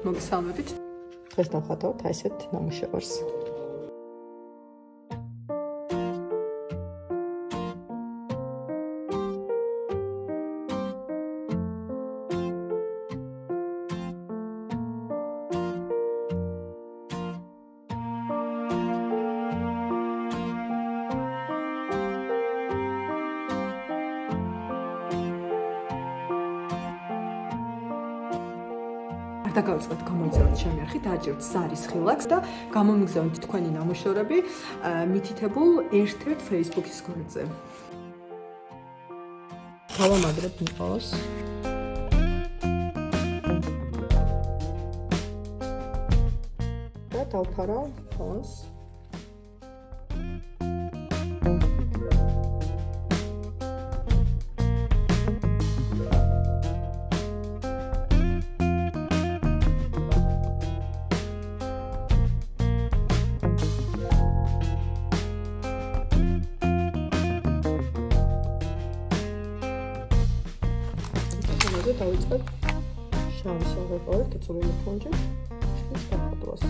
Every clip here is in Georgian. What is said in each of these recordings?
მოგესალმებით. დღეს დავხატავთ ასეთ ნამუშევარს. დაგავიწყოთ გამოიძახოთ ჩემი არხი, დააჭიროთ ზარის ხილაკს და გამომიგზავნით თქვენი ნამუშევრები მითითებულ ერთ-ერთ Facebook-ის გვერდზე. გავამაგრებ მიყავს. და დავფარავ ფონს. დავიწყებ შავი საღებავებით წვრილი ფონჯით შლის დახატვას.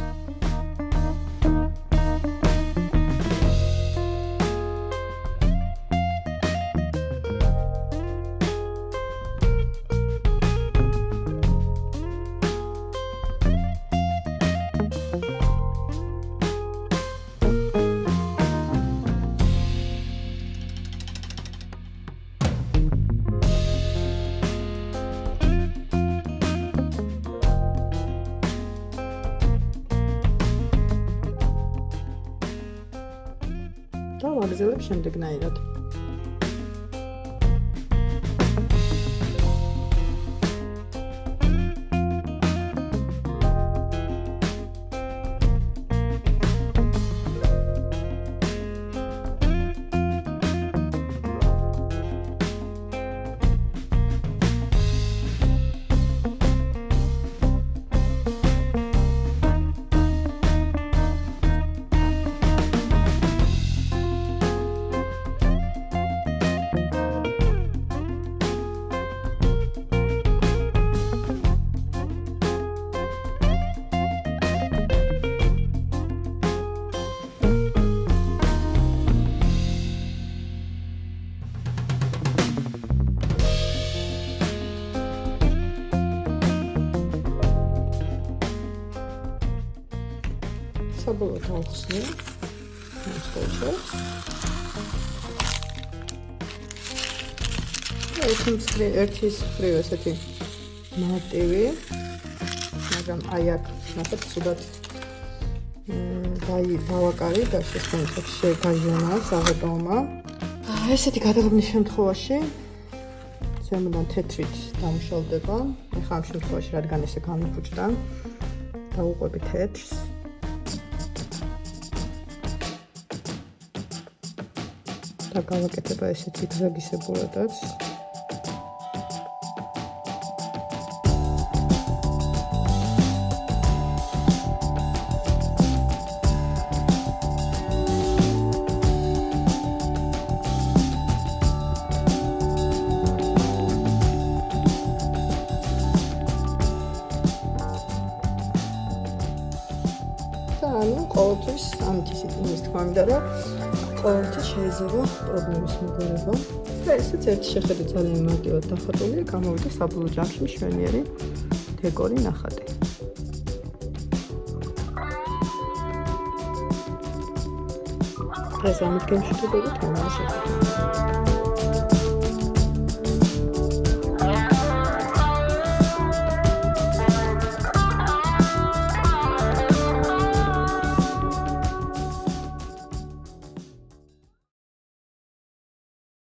და ვაგრძელებ შემდეგნაირად. საბოლოოდ ავხსნი მოსწავლე. ერთის მხრივ ესეთი მარტივი, მაგრამ აი აქ ნახეთ სულად დავაკარი და შესაძლოა შეგაიონა საღებავმა. ესეთი გადაღების შემთხვევაში ზემოდან თეთრით დამუშავდება. ეხლა ამ შემთხვევაში რადგან ესე გამიფუჭდა, დავუყვები თეთრს. და გავაკეთება ესეთი გზაგისებურადაც. და ანუ ყოველთვის ამით ისეთი იმის თქმა მინდა, რომ ყოველთვის შეიძლება პრობლემის მიგონება. და ესეც ერთი შეხედვით ძალიან მარტივად დახატულია, გამოვიდა საბოლოო ჯამში მშვენიერი დეკორი ნახატი. დღეს ამით გემშვიდობებით, მომავალ შეხვედრაზე.